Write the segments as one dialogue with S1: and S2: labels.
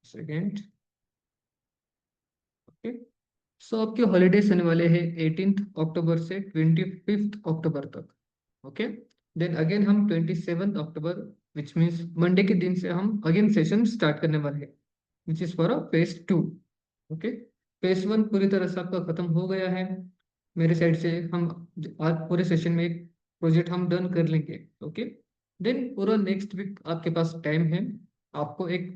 S1: Second. Okay. सो आपके holidays होने वाले हैं 18 अक्टूबर से 25 अक्टूबर तक। ओके। देन अगेन हम 27 अक्टूबर विच मीन्स मंडे के दिन से हम अगेन सेशन स्टार्ट करने वाले हैं which is for phase 2। Okay. Phase 1 पूरी तरह से आपका खत्म हो गया है मेरे साइड से। हम आज पूरे सेशन में एक प्रोजेक्ट हम डन कर लेंगे। ओके। देन पूरा नेक्स्ट वीक आपके पास टाइम है। आपको एक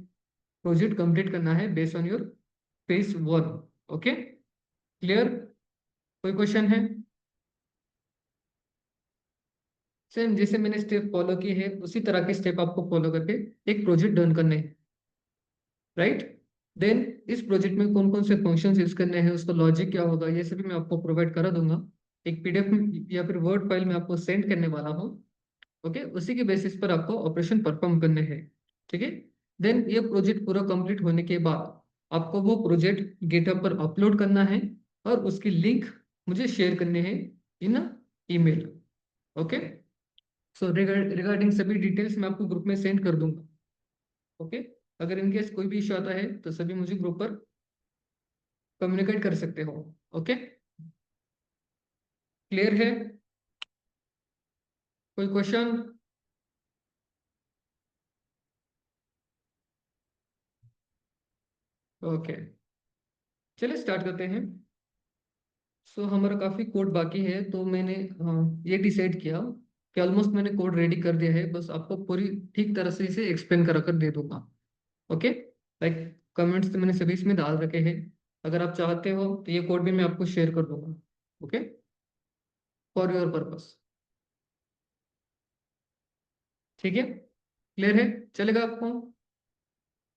S1: प्रोजेक्ट कंप्लीट करना है based on your phase 1। Okay. Clear? कोई क्वेश्चन है? सेम जैसे मैंने स्टेप फॉलो की है उसी तरह के स्टेप आपको फॉलो करके एक प्रोजेक्ट डन करने हैं। राइट। देन इस प्रोजेक्ट में कौन कौन से फंक्शंस यूज करने हैं, उसका लॉजिक क्या होगा, ये सभी मैं आपको प्रोवाइड करा दूंगा। एक पीडीएफ या फिर वर्ड फाइल में आपको सेंड करने वाला हूँ। ओके। उसी के बेसिस पर आपको ऑपरेशन परफॉर्म करने हैं। ठीक है। देन ये प्रोजेक्ट पूरा कंप्लीट होने के बाद आपको वो प्रोजेक्ट गिटहब पर अपलोड करना है और उसकी लिंक मुझे शेयर करने हैं in email. Okay. So regarding सभी डिटेल्स मैं आपको ग्रुप में सेंड कर दूंगा। ओके। अगर इनकेस कोई भी इश्यू आता है तो सभी मुझे ग्रुप पर कम्युनिकेट कर सकते हो। ओके। क्लियर है? कोई क्वेश्चन? ओके। चलिए स्टार्ट करते हैं। सो हमारा काफ़ी कोड बाकी है तो मैंने ये डिसाइड किया कि ऑलमोस्ट मैंने कोड रेडी कर दिया है, बस आपको पूरी ठीक तरह से इसे एक्सप्लेन करा कर दे दूंगा। ओके। लाइक कमेंट्स तो मैंने सभी इसमें डाल रखे हैं। अगर आप चाहते हो तो ये कोड भी मैं आपको शेयर कर दूंगा। ओके। For your purpose. ठीक है। क्लियर है? चलेगा आपको?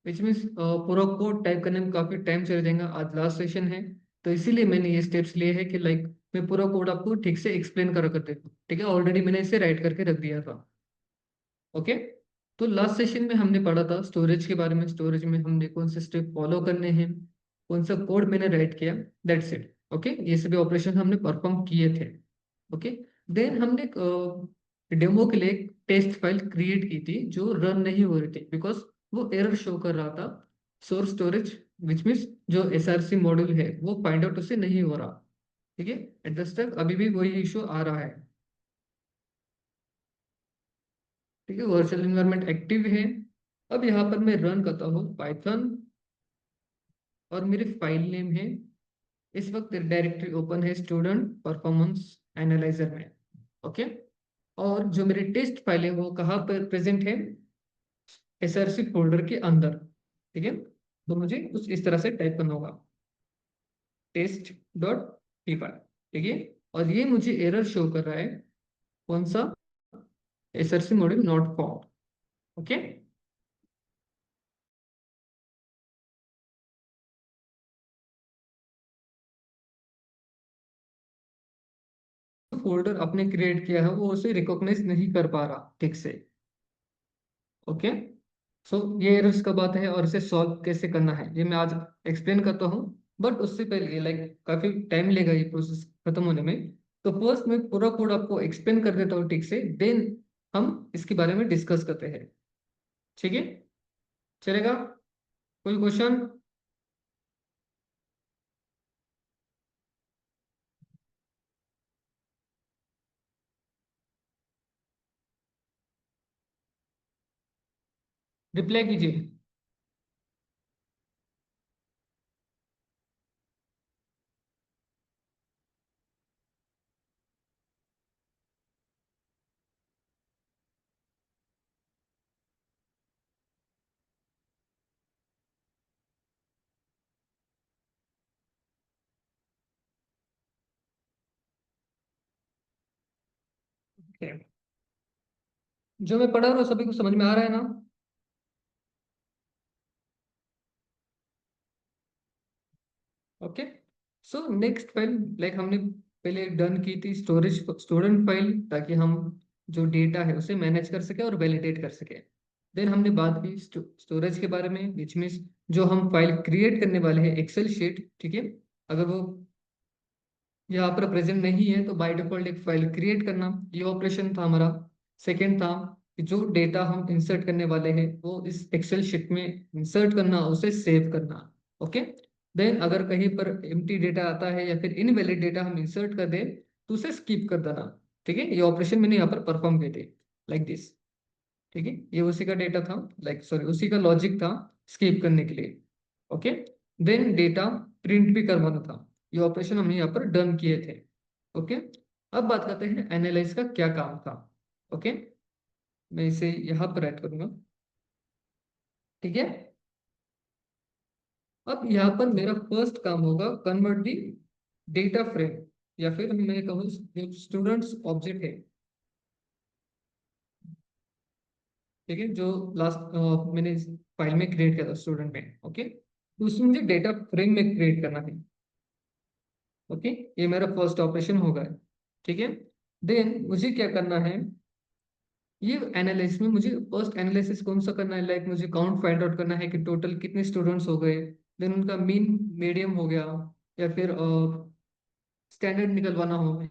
S1: विच मीन्स पूरा कोड टाइप करने में काफ़ी टाइम चले जाएगा, आज लास्ट सेशन है। तो इसीलिए मैंने ये स्टेप्स लिए हैं कि लाइक मैं पूरा कोड आपको ठीक से एक्सप्लेन करा कर देता हूँ। ठीक है। ऑलरेडी मैंने इसे राइट करके रख दिया था। ओके। तो लास्ट सेशन में हमने पढ़ा था स्टोरेज के बारे में। स्टोरेज में हमने कौन से स्टेप फॉलो करने हैं, कौन सा कोड मैंने राइट किया, दैट्स इट। ओके। ये सभी ऑपरेशन हमने परफॉर्म किए थे। ओके। देन हमने डेमो के लिए एक टेस्ट फाइल क्रिएट की थी जो रन नहीं हो रही थी बिकॉज वो एरर शो कर रहा था। सोर्स स्टोरेज विच मीन्स जो एसआरसी मॉड्यूल है वो फाइंड आउट उससे नहीं हो रहा। ठीक है। एट दिस तक अभी भी वही इशू आ रहा है। ठीक है। वर्चुअल इन्वायरमेंट एक्टिव है। अब यहाँ पर मैं रन करता हूँ पाइथन और मेरी फाइल नेम है, इस वक्त डायरेक्टरी ओपन है स्टूडेंट परफॉर्मेंस एनालाइजर में। ओके। और जो मेरी टेस्ट फाइल है वो कहाँ पर प्रेजेंट है, एसआरसी फोल्डर के अंदर। ठीक है। तो मुझे कुछ इस तरह से टाइप करना होगा टेस्ट डॉट पी फाइल। ठीक है। और ये मुझे एरर शो कर रहा है कौन सा, SRC module not found. Okay. Folder आपने क्रिएट किया है वो उसे रिकॉग्नाइज नहीं कर पा रहा ठीक से। ओके। सो ये एरर्स कब आते हैं और इसे सॉल्व कैसे करना है ये मैं आज एक्सप्लेन करता हूँ। बट उससे पहले लाइक काफी टाइम लेगा ये प्रोसेस खत्म होने में। तो फर्स्ट मैं पूरा कोड आपको एक्सप्लेन कर देता हूँ ठीक से, देन हम इसके बारे में डिस्कस करते हैं। ठीक है। चलेगा? कोई क्वेश्चन? रिप्लाई कीजिए। Okay. जो मैं पढ़ा रहा हूँ सभी को समझ में आ रहा है ना? Okay. So next file like हमने पहले डन की थी स्टोरेज स्टूडेंट फाइल, ताकि हम जो डेटा है उसे मैनेज कर सके और वैलिडेट कर सके। देन हमने बात की स्टोरेज के बारे में विच मीन्स जो हम फाइल क्रिएट करने वाले हैं एक्सेल शीट। ठीक है। अगर वो यहाँ पर प्रेजेंट नहीं है तो बाय डिफॉल्ट एक फाइल क्रिएट करना, ये ऑपरेशन था हमारा। सेकेंड था कि जो डेटा हम इंसर्ट करने वाले हैं वो इस एक्सेल शीट में इंसर्ट करना, उसे सेव करना। ओके। देन अगर कहीं पर एम्प्टी डेटा आता है या फिर इनवैलिड डेटा हम इंसर्ट कर दें तो उसे स्किप कर देना। ठीक है, ये ऑपरेशन मैंने यहाँ पर परफॉर्म किए थे, लाइक दिस। ठीक है, ये उसी का डेटा था, लाइक सॉरी उसी का लॉजिक था स्किप करने के लिए। ओके। देन डेटा प्रिंट भी करवाना था, ये ऑपरेशन हमने यहाँ पर डन किए थे। ओके। अब बात करते हैं एनालाइज का क्या काम था। ओके, मैं इसे यहाँ पर ऐड करूंगा। ठीक है, अब यहाँ पर मेरा फर्स्ट काम होगा कन्वर्ट दी डेटा फ्रेम, या फिर मैं कहूँ स्टूडेंट्स ऑब्जेक्ट है। ठीक है, जो लास्ट मैंने इस फाइल में क्रिएट किया था स्टूडेंट में। ओके, तो उसमें मुझे डेटा फ्रेम में क्रिएट करना है। ओके, ये मेरा फर्स्ट ऑपरेशन होगा। ठीक है, देन मुझे क्या करना है, ये एनालिसिस में मुझे फर्स्ट एनालिसिस कौन सा करना है, लाइक मुझे काउंट फाइंड आउट करना है कि टोटल कितने स्टूडेंट्स हो गए। देन उनका मीन मीडियम हो गया, या फिर स्टैंडर्ड निकलवाना हो।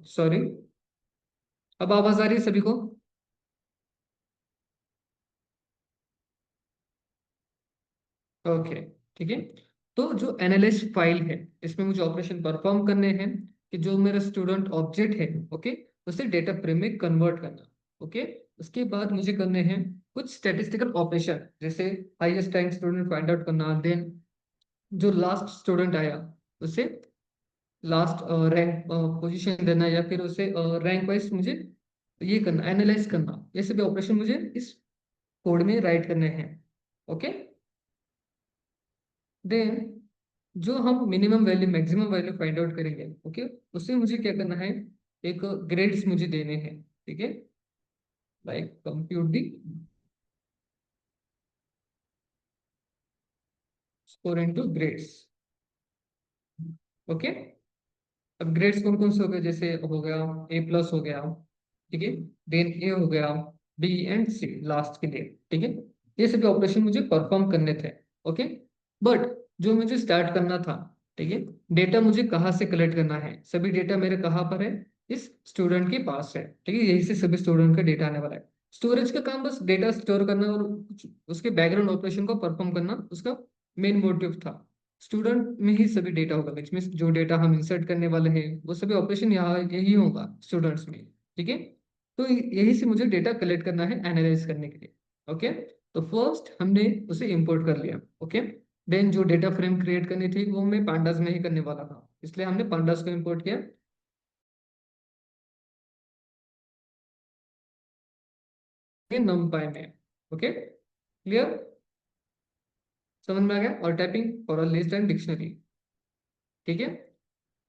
S1: सॉरी, अब आवाज आ रही है सभी को? ओके। ठीक है, तो जो एनालिस्ट फाइल है इसमें मुझे ऑपरेशन परफॉर्म करने हैं कि जो मेरा स्टूडेंट ऑब्जेक्ट है, ओके, उसे डेटा फ्रेम में कन्वर्ट करना। ओके, उसके बाद मुझे करने हैं कुछ स्टैटिस्टिकल ऑपरेशन, जैसे highest rank student find out करना। देन जो लास्ट स्टूडेंट आया उसे लास्ट रैंक पोजीशन देना, या फिर उसे रैंक वाइज मुझे ये करना, एनालाइज करना। ये सभी ऑपरेशन मुझे इस कोड में राइट करने हैं। ओके। देन जो हम minimum value maximum value find out करेंगे, ओके, उससे मुझे क्या करना है, एक ग्रेड्स मुझे देने हैं। ठीक है, लाइक कंप्यूट दी स्कोर इनटू ग्रेड्स। ओके, अब ग्रेड्स कौन कौन से हो गए, जैसे हो गया A+ हो गया। ठीक है, देन A हो गया, B एंड C लास्ट के लिए। ठीक है, ये सभी ऑपरेशन मुझे परफॉर्म करने थे। ओके, बट जो मुझे स्टार्ट करना था, ठीक है, डेटा मुझे कहाँ से कलेक्ट करना है, सभी डेटा मेरे कहाँ पर है, इस स्टूडेंट के पास है। ठीक है, यही से सभी स्टूडेंट का डेटा आने वाला है। स्टोरेज का काम बस डेटा स्टोर करना और कुछ उसके बैकग्राउंड ऑपरेशन को परफॉर्म करना उसका मेन मोटिव था। स्टूडेंट में ही सभी डेटा होगा, विच मीन्स जो डेटा हम इंसर्ट करने वाले हैं वो सभी ऑपरेशन यहाँ यही होगा स्टूडेंट्स में। ठीक है, तो यही से मुझे डेटा कलेक्ट करना है एनालाइज करने के लिए। ओके, तो फर्स्ट हमने उसे इंपोर्ट कर लिया। ओके, देन जो डेटा फ्रेम क्रिएट करनी थी वो मैं पांडास में ही करने वाला था, इसलिए हमने पांडास को इंपोर्ट किया नमपाई में। ओके, क्लियर, समझ में आ गया? और typing for a list and dictionary. ठीक है,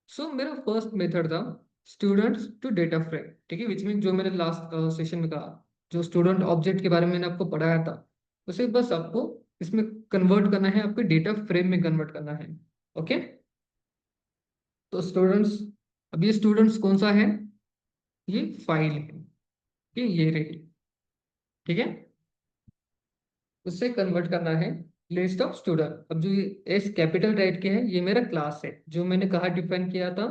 S1: सो मेरा फर्स्ट मेथड था स्टूडेंट्स टू डेटा फ्रेम। ठीक है, विच मीन जो मैंने लास्ट सेशन में कहा, जो स्टूडेंट ऑब्जेक्ट के बारे में मैंने आपको पढ़ाया था, उसे बस आपको इसमें कन्वर्ट करना है, आपके डेटा फ्रेम में कन्वर्ट करना है। ओके, तो स्टूडेंट्स, अब ये स्टूडेंट्स कौन सा है, ये फाइल है कि ये रही। ठीक है, उससे कन्वर्ट करना है लिस्ट ऑफ स्टूडेंट। अब जो ये एस कैपिटल राइट के है, ये मेरा क्लास है जो मैंने कहा डिफाइन किया था,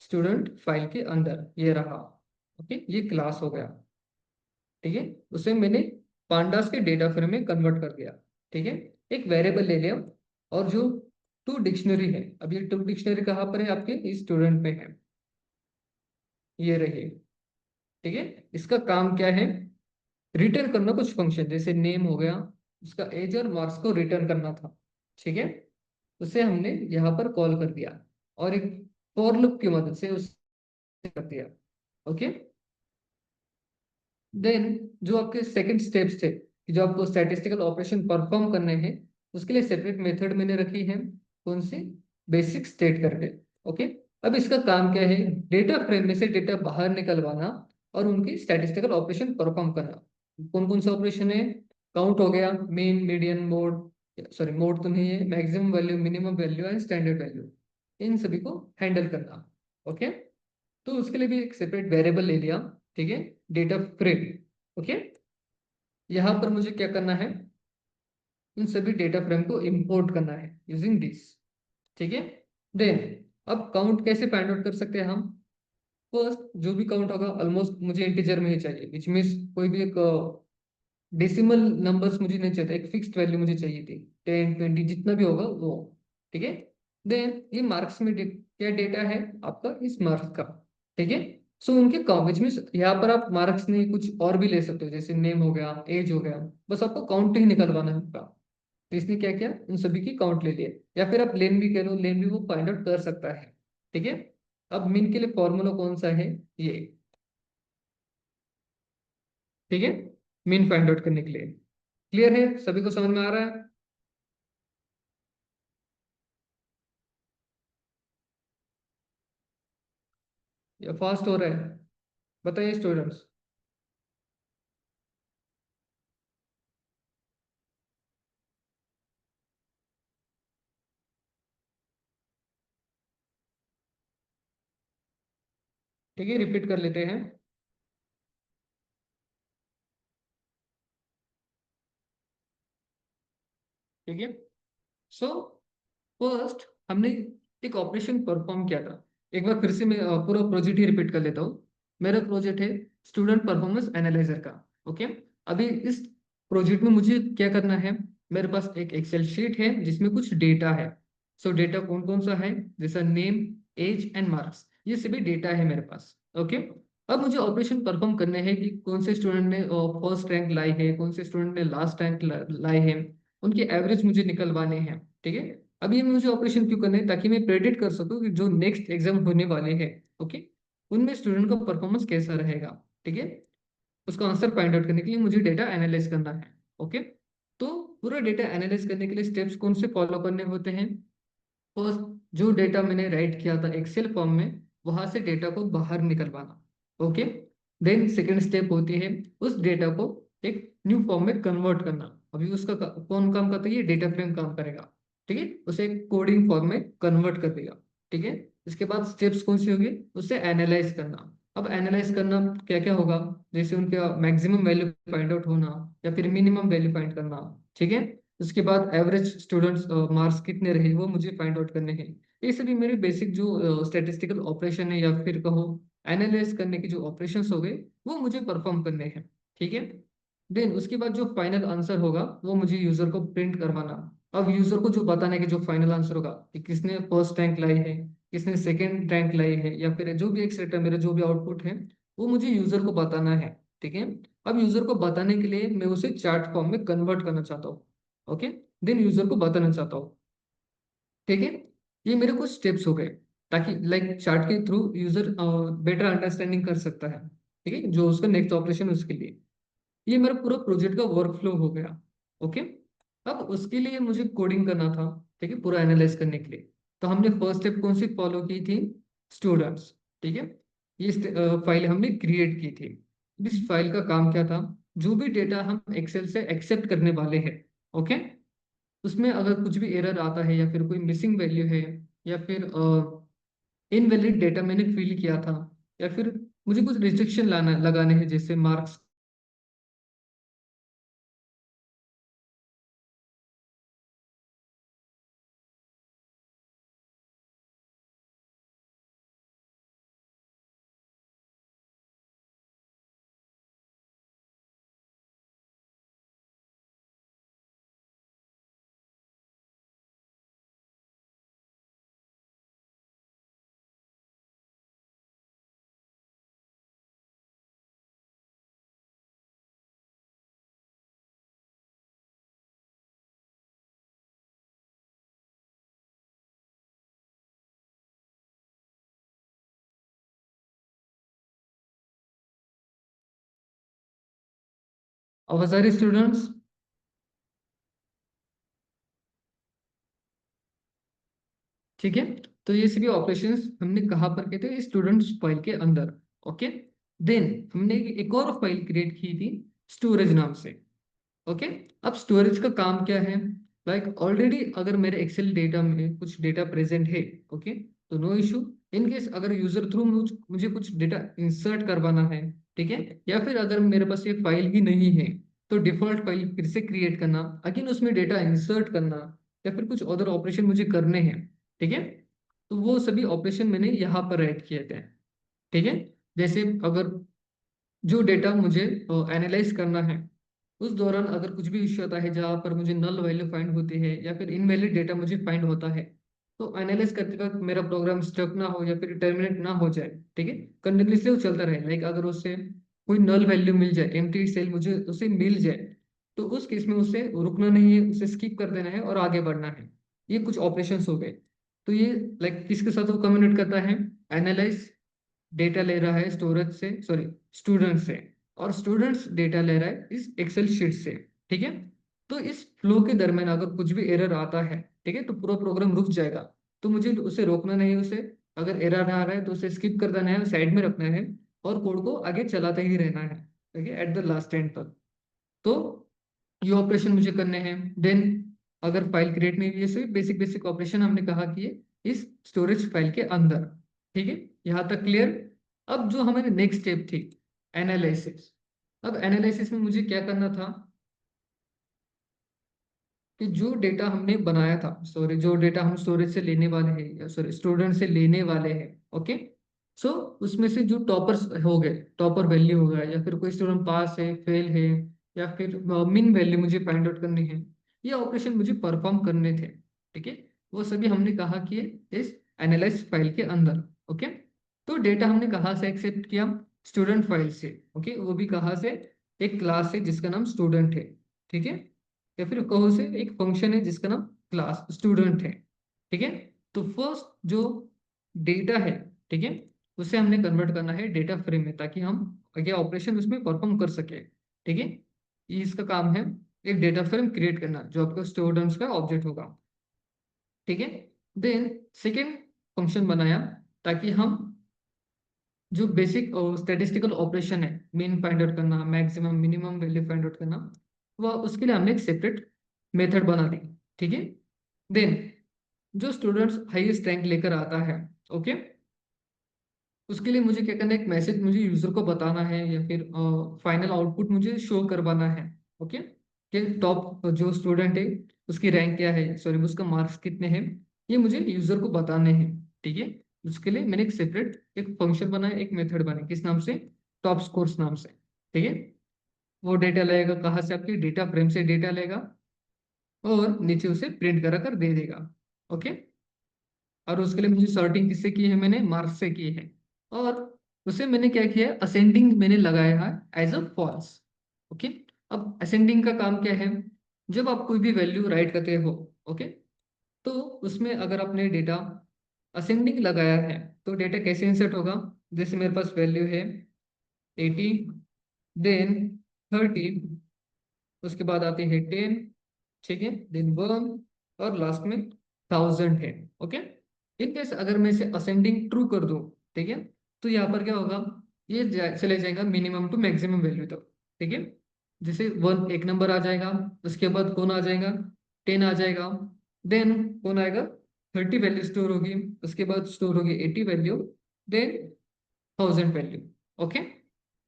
S1: स्टूडेंट फाइल के अंदर ये रहा। ओके, ये क्लास हो गया। ठीक है, उसे मैंने पांडास के डेटा फ्रेम में कन्वर्ट कर दिया। ठीक है, एक वेरिएबल ले लिया, और जो टू डिक्शनरी है, अब ये टू डिक्शनरी कहाँ पर है, आपके स्टूडेंट में है, ये रही। ठीक है, इसका काम क्या है, रिटर्न करना कुछ फंक्शन, जैसे नेम हो गया, उसका एज और मार्क्स को रिटर्न करना था। ठीक है, उसे हमने यहाँ पर कॉल कर दिया, और एक फॉर लूप की मदद से उसे कर दिया। ओके, देन जो आपके सेकंड स्टेप्स थे, कि जो आपको स्टैटिस्टिकल ऑपरेशन परफॉर्म करने हैं, उसके लिए सेपरेट मेथड मैंने रखी है, कौन सी, बेसिक स्टेट करके। ओके, अब इसका काम क्या है, डेटा फ्रेम में से डेटा बाहर निकलवाना और उनकी स्टैटिस्टिकल ऑपरेशन परफॉर्म करना। कौन कौन सा ऑपरेशन है, काउंट हो गया, mean median mode, sorry mode तो नहीं है, maximum value, minimum value and standard value, इन सभी को हैंडल करना। ओके, तो उसके लिए भी एक सेपरेट वेरिएबल ले लिया। ठीक है, डेटा फ्रेम। ओके, यहाँ पर मुझे क्या करना है, इन सभी डेटा फ्रेम को इंपोर्ट करना है यूजिंग दिस। ठीक है, देन अब काउंट कैसे फाइंड आउट कर सकते हैं हम। फर्स्ट, जो भी काउंट होगा ऑलमोस्ट मुझे इंटीजर में ही चाहिए, विच मीन्स कोई भी एक डेसिमल नंबर्स मुझे नहीं चाहिए, एक फिक्स्ड वैल्यू मुझे चाहिए थी, 10 20 जितना भी होगा वो। ठीक है, देन ये मार्क्स में क्या डेटा है आपका, इस मार्क्स का। ठीक है, सो उनके काउंट में, यहाँ पर आप मार्क्स नहीं कुछ और भी ले सकते हो, जैसे नेम हो गया, एज हो गया, बस आपको काउंट ही निकलवाना है उनका। तो इसने क्या किया, उन सभी की काउंट ले लिया, या फिर आप लेन भी कह लो, लेन भी वो फाइंड आउट कर सकता है। ठीक है, अब मीन के लिए फॉर्मूला कौन सा है, ये। ठीक है, मीन फाइंड आउट करने के लिए। क्लियर है, सभी को समझ में आ रहा है। या फास्ट हो रहा है, बताइए स्टूडेंट्स। ठीक है, रिपीट कर लेते हैं। ठीक है, सो फर्स्ट हमने एक ऑपरेशन परफॉर्म किया था। एक बार फिर से मैं पूरा प्रोजेक्ट ही रिपीट कर लेता हूँ। मेरा प्रोजेक्ट है स्टूडेंट परफॉर्मेंस एनालाइजर का। ओके, अभी इस प्रोजेक्ट में मुझे क्या करना है, मेरे पास एक एक्सेल शीट है जिसमें कुछ डेटा है। सो डेटा कौन कौन सा है, जैसा नेम, एज एंड मार्क्स, ये सभी डेटा है मेरे पास। ओके, अब मुझे ऑपरेशन परफॉर्म करने हैं कि कौन से स्टूडेंट ने फर्स्ट रैंक लाई है, कौन से स्टूडेंट ने लास्ट रैंक लाई है, उनके एवरेज मुझे निकलवाने हैं। ठीक है, अब ये मुझे ऑपरेशन क्यों करना है, ताकि मैं प्रेडिक्ट कर सकूं कि जो नेक्स्ट एग्जाम होने वाले हैं, ओके, उनमें स्टूडेंट का परफॉर्मेंस कैसा रहेगा। ठीक है, उसका आंसर फाइंड आउट करने के लिए मुझे डेटा एनालाइज करना है। ओके, तो पूरा डेटा एनालाइज करने के लिए स्टेप्स कौन से फॉलो करने होते हैं। फर्स्ट, जो डेटा मैंने राइट किया था एक्सेल फॉर्म में, वहां से डेटा को बाहर निकलवाना। ओके, देन सेकेंड स्टेप होती है उस डेटा को एक न्यू फॉर्म में कन्वर्ट करना। अभी उसका कौन काम करता है, ये डेटा फ्रेम काम करेगा। ठीक है, उसे एक कोडिंग फॉर्म में कन्वर्ट कर देगा। ठीक है, इसके बाद स्टेप्स कौन सी होगी, उसे एनालाइज करना। अब एनालाइज करना क्या क्या होगा, जैसे उनका मैक्सिमम वैल्यू फाइंड आउट होना, या फिर मिनिमम वैल्यू फाइंड करना। ठीक है, उसके बाद एवरेज स्टूडेंट्स मार्क्स कितने रहे वो मुझे फाइंड आउट करने हैं। ये सभी मेरे बेसिक जो स्टैटिस्टिकल ऑपरेशन है, या फिर कहो एनालाइज करने के जो ऑपरेशंस हो गए, वो मुझे परफॉर्म करने हैं। ठीक है, देन उसके बाद जो फाइनल आंसर होगा वो मुझे यूजर को प्रिंट करवाना। अब यूजर को जो बताना है कि जो फाइनल आंसर होगा कि किसने फर्स्ट रैंक लाई है, किसने सेकंड रैंक लाई है, या फिर जो भी एक्सेट्रा मेरा जो भी आउटपुट है, वो मुझे यूजर को बताना है। ठीक है, अब यूजर को बताने के लिए मैं उसे चार्ट फॉर्म में कन्वर्ट करना चाहता हूँ। ओके, देन यूजर को बताना चाहता हूँ। ठीक है, ये मेरे कुछ स्टेप्स हो गए, ताकि लाइक चार्ट के थ्रू यूजर बेटर अंडरस्टैंडिंग कर सकता है। ठीक है, जो उसका नेक्स्ट ऑपरेशन उसके लिए। ये मेरा पूरा प्रोजेक्ट का वर्क फ्लो हो गया। ओके, अब उसके लिए मुझे कोडिंग करना था। ठीक है, पूरा एनालाइज करने के लिए। तो हमने फर्स्ट स्टेप कौन सी फॉलो की थी, स्टूडेंट्स। ठीक है, ये फाइल हमने क्रिएट की थी। इस फाइल का काम क्या था, जो भी डेटा हम एक्सेल से एक्सेप्ट करने वाले हैं, ओके, उसमें अगर कुछ भी एरर आता है, या फिर कोई मिसिंग वैल्यू है, या फिर इनवैलिड डेटा मैंने फिल किया था, या फिर मुझे कुछ रिस्ट्रिक्शन लाना लगाने हैं, जैसे मार्क्स आवाज आ रही स्टूडेंट्स? ठीक है। तो ये सभी ऑपरेशंस हमने कहाँ पर किए थे? स्टूडेंट्स फाइल के अंदर। ओके। देन हमने एक और फाइल क्रिएट की थी स्टोरेज नाम से। ओके। अब स्टोरेज का काम क्या है? लाइक ऑलरेडी अगर मेरे एक्सेल डेटा में कुछ डेटा प्रेजेंट है, ओके, तो नो इशू। इन केस अगर यूजर थ्रू मुझे कुछ डेटा इंसर्ट करवाना है, ठीक है, या फिर अगर मेरे पास ये फाइल ही नहीं है, तो डिफॉल्ट फाइल फिर से क्रिएट करना, अगेन उसमें डेटा इंसर्ट करना, या फिर कुछ अदर ऑपरेशन मुझे करने हैं, ठीक है, तो वो सभी ऑपरेशन मैंने यहाँ पर राइट किए थे। ठीक है। जैसे अगर जो डेटा मुझे एनालाइज करना है, उस दौरान अगर कुछ भी इश्यू आता है जहाँ पर मुझे नल वैल्यू फाइंड होती है या फिर इनवैलिड डेटा मुझे फाइंड होता है, तो एनालाइज करते वक्त मेरा प्रोग्राम स्टक ना हो या फिर टर्मिनेट ना हो जाए, ठीक है, कंटिन्यूसली वो चलता रहे। लाइक अगर उससे कोई नल वैल्यू मिल जाए, एम्प्टी सेल मुझे उसे मिल जाए, तो उस केस में उसे रुकना नहीं है, उसे स्किप कर देना है और आगे बढ़ना है। ये कुछ ऑपरेशंस हो गए। तो ये लाइक किसके साथ वो कम्युनिकेट करता है? एनालाइज डेटा ले रहा है स्टोरेज से, सॉरी, स्टूडेंट से, और स्टूडेंट्स डेटा ले रहा है इस एक्सेल शीट से। ठीक है। तो इस फ्लो के दरमियान अगर कुछ भी एरर आता है, ठीक है, तो पूरा प्रोग्राम रुक जाएगा। तो मुझे उसे रोकना नहीं है, उसे अगर एरर आ रहा है तो उसे स्किप कर देना है, साइड में रखना है, और कोड को आगे चलाते ही रहना है, ठीक है, एट द लास्ट एंड तक। तो ये ऑपरेशन मुझे करने हैं। देन अगर फाइल क्रिएट नहीं हुई, ये सभी बेसिक बेसिक ऑपरेशन हमने कहा कि ये इस स्टोरेज फाइल के अंदर। ठीक है। यहाँ तक क्लियर? अब जो हमारी नेक्स्ट स्टेप थी, एनालिसिस। अब एनालिसिस में मुझे क्या करना था कि जो डेटा हमने बनाया था, सॉरी, जो डेटा हम स्टोरेज से लेने वाले हैं, या सॉरी स्टूडेंट से लेने वाले हैं, ओके, सो उसमें से जो टॉपर्स हो गए, टॉपर वैल्यू हो गया, या फिर कोई स्टूडेंट पास है, फेल है, या फिर मिन वैल्यू मुझे फाइंड आउट करनी है, ये ऑपरेशन मुझे परफॉर्म करने थे। ठीक है। वो सभी हमने कहा कि इस एनालाइज फाइल के अंदर। ओके। तो डेटा हमने कहाँ से एक्सेप्ट किया? स्टूडेंट फाइल से। ओके, वो भी कहाँ से? एक क्लास है जिसका नाम स्टूडेंट है। ठीक है। या फिर कहो से एक फंक्शन है जिसका नाम क्लास स्टूडेंट है। ठीक है। तो फर्स्ट जो डेटा है, ठीक है, उसे हमने कन्वर्ट करना है डेटा फ्रेम में, ताकि हम आगे ऑपरेशन उसमें परफॉर्म कर सके। ठीक है। ये इसका काम है, एक डेटा फ्रेम क्रिएट करना जो आपका स्टूडेंट्स का ऑब्जेक्ट होगा। ठीक है। देन सेकेंड फंक्शन बनाया, ताकि हम जो बेसिक स्टैटिस्टिकल ऑपरेशन है, मीन फाइंड आउट करना, maximum minimum value find out करना, वह उसके लिए हमने एक सेपरेट मेथड बना दी। ठीक है। देन जो स्टूडेंट्स हाईएस्ट रैंक लेकर आता है, ओके, उसके लिए मुझे क्या करना है? एक मैसेज मुझे यूजर को बताना है, या फिर फाइनल आउटपुट मुझे शो करवाना है। ओके। कि टॉप जो स्टूडेंट है उसकी रैंक क्या है, सॉरी उसका मार्क्स कितने हैं, ये मुझे यूजर को बताने हैं। ठीक है। उसके लिए मैंने एक सेपरेट एक फंक्शन बनाया, एक मेथड बनाई, किस नाम से? टॉप स्कोर्स नाम से। ठीक है। वो डेटा लेगा कहाँ से? आपके डेटा फ्रेम से डेटा लेगा, और नीचे उसे प्रिंट करा कर दे देगा। ओके। और उसके लिए मुझे सॉर्टिंग किससे की है? मैंने मार्क्स से की है। और उसे मैंने क्या किया है? असेंडिंग मैंने लगाया है एज अ फॉल्स। ओके। अब असेंडिंग का काम क्या है? जब आप कोई भी वैल्यू राइट करते हो, ओके, तो उसमें अगर आपने डेटा असेंडिंग लगाया है, तो डेटा कैसे इंसर्ट होगा? जैसे मेरे पास वैल्यू है 80, देन 30, उसके बाद आते हैं 10, ठीक है, देन 1, और लास्ट में 1000 है। ओके। इन केस अगर मैं इसे असेंडिंग ट्रू कर दूं, ठीक है, तो यहाँ पर क्या होगा? ये चले जाएगा मिनिमम टू मैक्सिमम वैल्यू तक। ठीक है। जैसे 1 एक नंबर आ जाएगा, उसके बाद कौन आ जाएगा? 10 आ जाएगा, देन कौन आएगा? 30 वैल्यू स्टोर होगी, उसके बाद स्टोर होगी 80 वैल्यू, देन 1000 वैल्यू। ओके।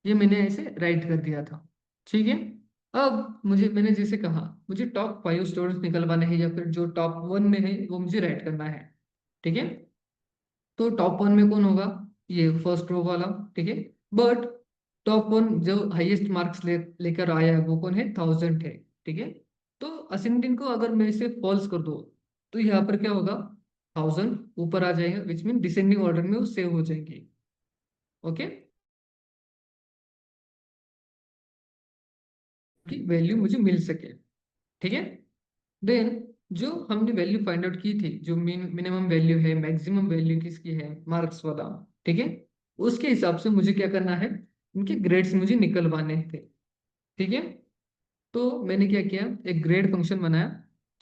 S1: ये मैंने ऐसे राइट कर दिया था। ठीक है। अब मुझे, मैंने जैसे कहा, मुझे टॉप 5 स्टूडेंट्स निकलवाने हैं, या फिर जो टॉप 1 में है वो मुझे राइट करना है। ठीक है। तो टॉप 1 में कौन होगा? ये फर्स्ट रो वाला। ठीक है। बट टॉप 1 जो हाईएस्ट मार्क्स लेकर आया है वो कौन है? 1000 है। ठीक है। तो असेंडिंग को अगर मैं इसे फॉल्स कर दूँ, तो यहाँ पर क्या होगा? 1000 ऊपर आ जाएगा, विच मीन डिसेंडिंग ऑर्डर में वो सेव हो जाएंगी। ओके। की वैल्यू मुझे मिल सके। ठीक है। देन जो हमने वैल्यू फाइंड आउट की थी, जो मिनिमम वैल्यू है, मैक्सिमम वैल्यू किसकी है, मार्क्स वाला, ठीक है, उसके हिसाब से मुझे क्या करना है? उनके ग्रेड्स मुझे निकलवाने थे। ठीक है। तो मैंने क्या किया, एक ग्रेड फंक्शन बनाया,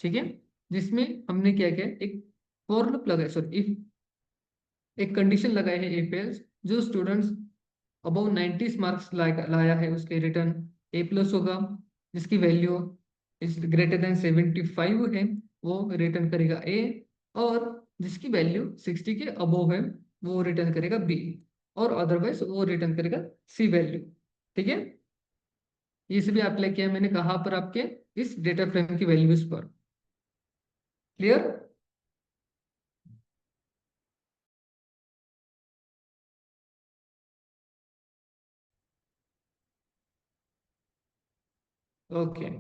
S1: ठीक है, जिसमें हमने क्या किया, एक फॉर लूप लगाया, सॉरी इफ, एक कंडीशन लगाई है इफ एल्स, जो स्टूडेंट्स अबव 90 मार्क्स लाया है उसके रिटर्न ए प्लस होगा, जिसकी वैल्यू इज ग्रेटर देन 75 है वो रिटर्न करेगा ए, और जिसकी वैल्यू 60 के अबव है वो रिटर्न करेगा बी, और अदरवाइज वो रिटर्न करेगा सी वैल्यू। ठीक है, ये सभी अप्लाई किया मैंने कहाँ पर, आपके इस डेटा फ्रेम की वैल्यूज पर। क्लियर? ओके,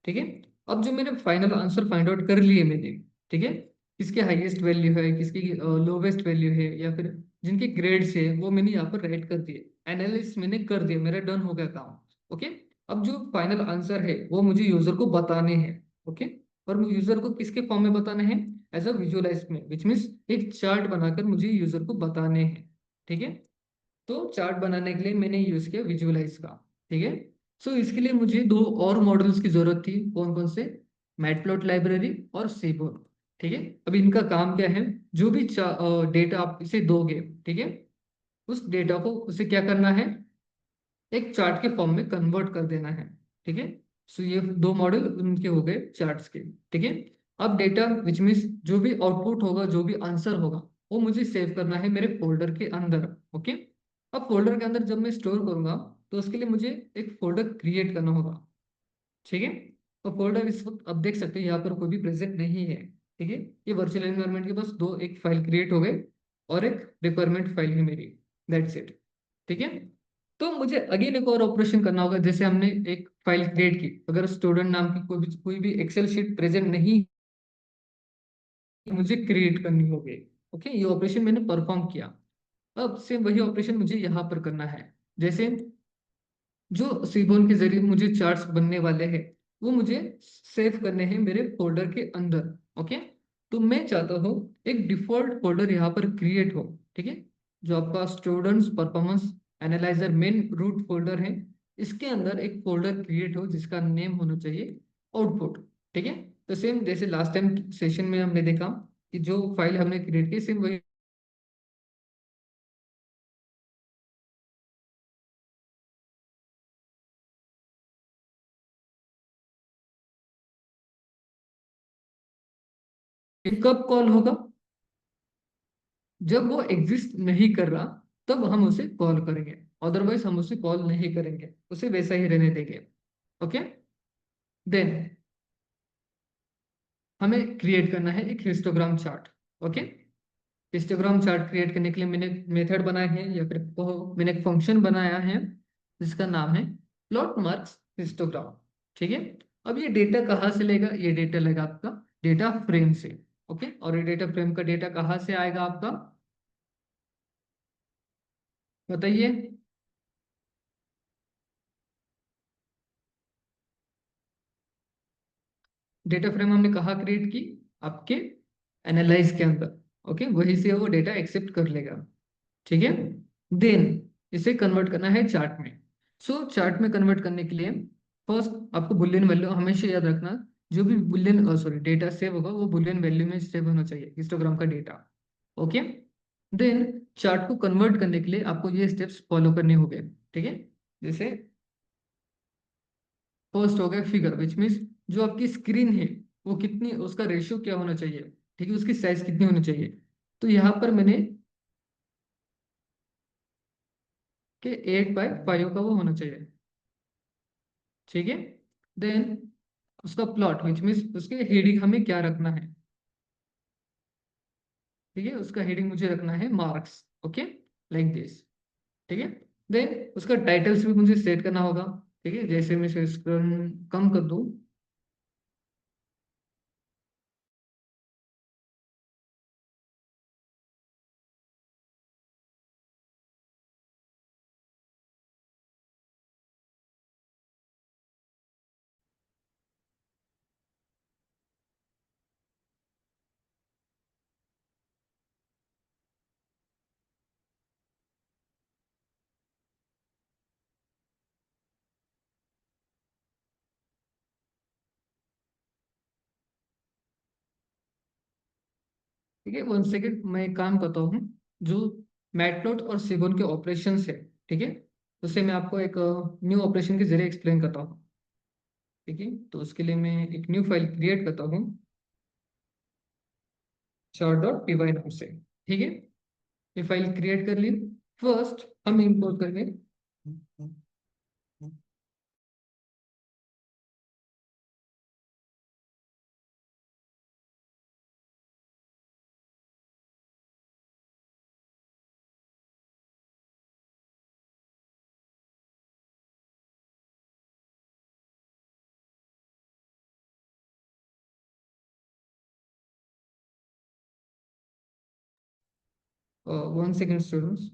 S1: ठीक है। अब जो मैंने फाइनल आंसर फाइंड आउट कर लिए मैंने, ठीक है, किसके हाईएस्ट वैल्यू है, किसकी लोवेस्ट वैल्यू है, या फिर जिनके ग्रेड्स है, वो मैंने यहाँ पर राइट कर दिए, एनालिसिस मैंने कर दिया, मेरा डन हो गया काम। ओके, अब जो फाइनल आंसर है वो मुझे यूजर को बताने हैं। ओके, और यूजर को किसके फॉर्म में बताने हैं, एज अ विजुअलाइज में, विच मीन्स एक चार्ट बनाकर मुझे यूजर को बताने हैं। ठीक है, तो चार्ट बनाने के लिए मैंने यूज किया विजुअलाइज का। ठीक है, सो इसके लिए मुझे दो और मॉडल्स की जरूरत थी, कौन कौन से, मैटप्लॉट लाइब्रेरी और सेबोर। ठीक है, अब इनका काम क्या है, जो भी डेटा आप इसे दोगे, ठीक है, उस डेटा को उसे क्या करना है, एक चार्ट के फॉर्म में कन्वर्ट कर देना है। ठीक है, सो ये दो मॉडल उनके हो गए चार्ट्स के। ठीक है, अब डेटा विच मीन्स जो भी आउटपुट होगा, जो भी आंसर होगा, वो मुझे सेव करना है मेरे फोल्डर के अंदर। ओके, अब फोल्डर के अंदर जब मैं स्टोर करूंगा, तो उसके लिए मुझे एक फोल्डर क्रिएट करना होगा। ठीक है, तो फोल्डर इस वक्त आप देख सकते हैं यहाँ पर कोई भी प्रेजेंट नहीं है। ठीक है, ये वर्चुअल एनवायरनमेंट के पास दो, एक फाइल क्रिएट हो गए और एक रिक्वायरमेंट फाइल है मेरी, दैट्स इट। ठीक है, तो मुझे अगेन एक और ऑपरेशन करना होगा, जैसे हमने एक फाइल क्रिएट की, अगर स्टूडेंट नाम की कोई भी एक्सेल शीट प्रेजेंट नहीं, मुझे क्रिएट करनी होगी। ओके, ये ऑपरेशन मैंने परफॉर्म किया। अब से वही ऑपरेशन मुझे यहाँ पर करना है, जैसे जो सीबोल के जरिए मुझे चार्ट्स बनने वाले हैं, वो मुझे सेव करने हैं मेरे फोल्डर के अंदर। ओके, तो मैं चाहता हूँ एक डिफॉल्ट फोल्डर यहाँ पर क्रिएट हो। ठीक है, जो आपका students performance analyser main root folder है, इसके अंदर एक फोल्डर क्रिएट हो जिसका नेम होना चाहिए आउटपुट। ठीक है, तो सेम जैसे लास्ट टाइम सेशन में हमने देखा कि जो फाइल हमने क्रिएट की, सेम वही कब कॉल होगा, जब वो एग्जिस्ट नहीं कर रहा, तब हम उसे कॉल करेंगे, अदरवाइज हम उसे कॉल नहीं करेंगे, उसे वैसा ही रहने देंगे। ओके, देन हमें क्रिएट करना है एक histogram chart. Okay, histogram chart create करने के लिए मैंने मेथड बनाए हैं, या फिर कहो मैंने एक फंक्शन बनाया है जिसका नाम है प्लॉट मार्क्स हिस्टोग्राम। ठीक है, अब ये डेटा कहाँ से लेगा, ये डेटा लेगा आपका डेटा फ्रेम से। ओके, और ये डेटा फ्रेम का डेटा कहाँ से आएगा आपका, बताइए। डेटा फ्रेम हमने कहाँ क्रिएट की, आपके एनालाइज के अंदर। ओके, वहीं से वो डेटा एक्सेप्ट कर लेगा। ठीक है, देन इसे कन्वर्ट करना है चार्ट में। सो चार्ट में कन्वर्ट करने के लिए फर्स्ट आपको बुलियन वैल्यू हमेशा याद रखना, जो भी बुलियन सॉरी डेटा सेव होगा वो बुलियन वैल्यू में सेव होना चाहिए, हिस्टोग्राम का डेटा। ओके, देन चार्ट को कन्वर्ट करने के लिए आपको ये स्टेप्स फॉलो करने होंगे। ठीक है, जैसे फर्स्ट हो गया फिगर, विच मीन्स जो आपकी स्क्रीन है वो कितनी, उसका रेशियो क्या होना चाहिए, ठीक है, उसकी साइज कितनी होनी चाहिए। तो यहाँ पर मैंने कि 8/5 का वो होना चाहिए। ठीक है, देन उसका प्लॉट विच मीन्स उसके हेडिंग हमें क्या रखना है, ठीक है, उसका हेडिंग मुझे रखना है मार्क्स। Okay, like this. ठीक है, देन उसका टाइटल्स भी मुझे सेट करना होगा। ठीक है, जैसे मैं इसे कम कर दूं, ठीक है, 1 सेकेंड, मैं एक काम करता हूँ। जो मैटप्लॉट और सिबोन के ऑपरेशंस है, ठीक है, उससे मैं आपको एक न्यू ऑपरेशन के जरिए एक्सप्लेन करता हूँ। ठीक है, तो उसके लिए मैं एक न्यू फाइल क्रिएट करता हूँ, chart.py नाम से। ठीक है, ये फाइल क्रिएट कर ली। फर्स्ट हम इंपोर्ट करेंगे। 1 second students.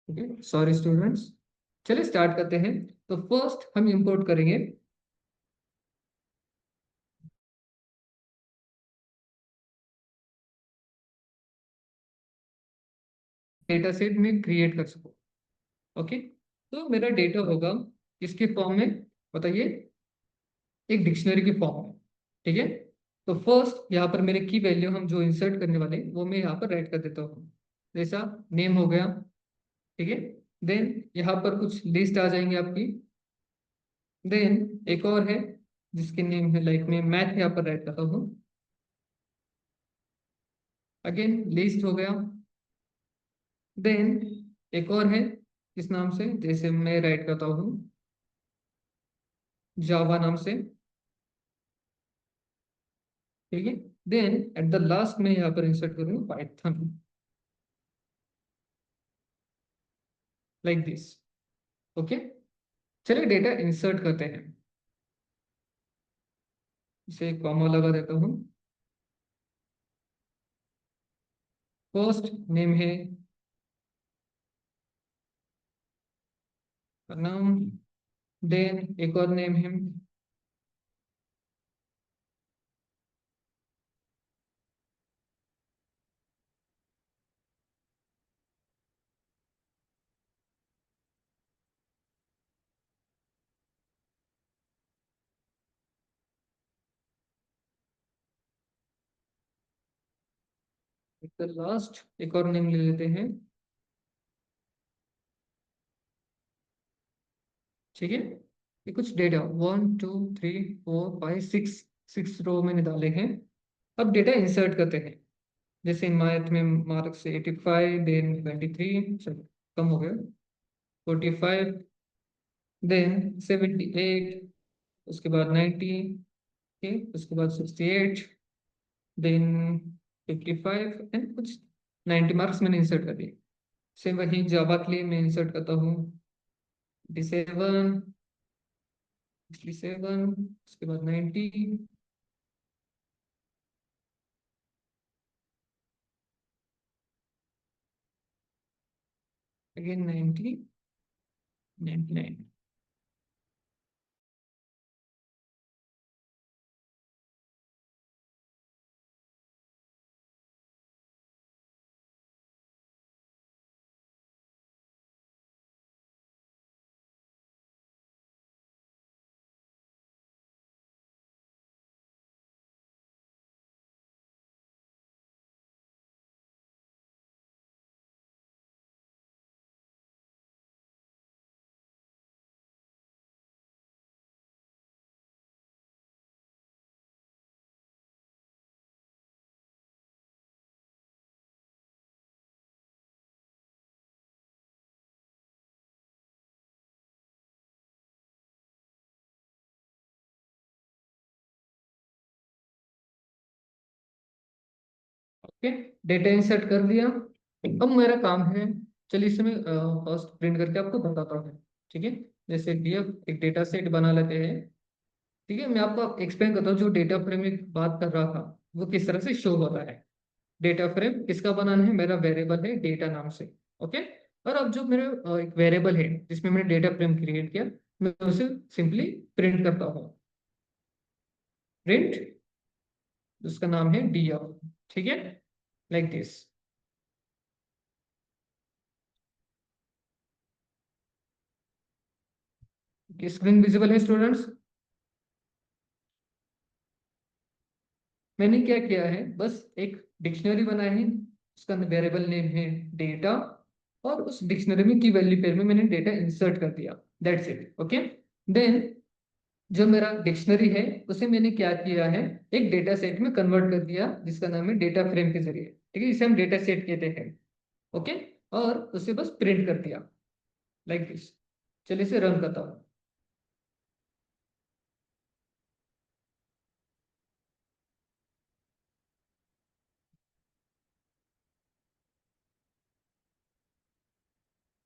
S1: Okay, sorry students. चलिए स्टार्ट करते हैं। तो फर्स्ट हम इंपोर्ट करेंगे डेटा सेट में क्रिएट कर सको। ओके, तो मेरा डेटा होगा किसके फॉर्म में, बताइए, एक डिक्शनरी के फॉर्म में। ठीक है, तो फर्स्ट यहाँ पर मेरे की वैल्यू हम जो इंसर्ट करने वाले हैं, वो मैं यहाँ पर राइट कर देता हूँ। जैसा नेम हो गया। ठीक है, देन यहाँ पर कुछ लिस्ट आ जाएंगे आपकी। देन एक और है जिसके नेम है, लाइक मैं मैथ यहाँ पर राइट करता हूँ। अगेन लिस्ट हो गया। देन एक और है किस नाम से, जैसे मैं राइट करता हूँ जावा नाम से। ठीक है, देन एट द लास्ट में यहाँ पर इंसर्ट करूँगा पाइथन, लाइक दिस। ओके, चलिए डेटा इंसर्ट करते हैं। इसे कॉमा लगा देता हूँ। फर्स्ट नेम है नाम। देन एक और नेम है। लास्ट एक और नेम ले लेते हैं। ठीक है, ये कुछ डेटा 1 2 3 4 5 6, 6 रो मैंने डाले हैं। अब डेटा इंसर्ट करते हैं। जैसे मैथ में मार्क्स 85, देन 23, चलो कम हो गया, 45, देन 78, उसके बाद 90, उसके बाद 68, देन 55 एंड कुछ 90 मार्क्स मैंने इंसर्ट कर दिए। सेम वही जावा के लिए मैं इंसर्ट करता हूँ 57, 67, उसके बाद 90, अगेन 90, 99। ओके, डेटा इंसर्ट कर दिया। अब मेरा काम है, चलिए इसे मैं फर्स्ट प्रिंट करके आपको बताता हूँ। ठीक है, जैसे डीएफ एक डेटा सेट बना लेते हैं। ठीक है, मैं आपको एक्सप्लेन करता हूँ जो डेटा फ्रेम में बात कर रहा था वो किस तरह से शो होता है। डेटा फ्रेम किसका बनाना है, मेरा वेरिएबल है डेटा नाम से। ओके। और अब जो मेरे एक वेरिएबल है जिसमें मैंने डेटा फ्रेम क्रिएट किया, मैं उसे सिंपली प्रिंट करता हूँ। प्रिंट, उसका नाम है डी एफ। ठीक है, लाइक दिस। स्क्रीन विजिबल है स्टूडेंट्स? मैंने क्या किया है, बस एक डिक्शनरी बनाई है, उसका वेरिएबल नेम है डेटा, और उस डिक्शनरी में की वैल्यू पेयर में मैंने डेटा इंसर्ट कर दिया। That's it. ओके। देन जो मेरा डिक्शनरी है उसे मैंने क्या किया है, एक डेटा सेट में कन्वर्ट कर दिया जिसका नाम है डेटा फ्रेम के जरिए। ठीक है, इसे हम डेटा सेट कहते हैं। ओके। और उसे बस प्रिंट कर दिया, लाइक दिस। चलिए इसे रन करता हूँ।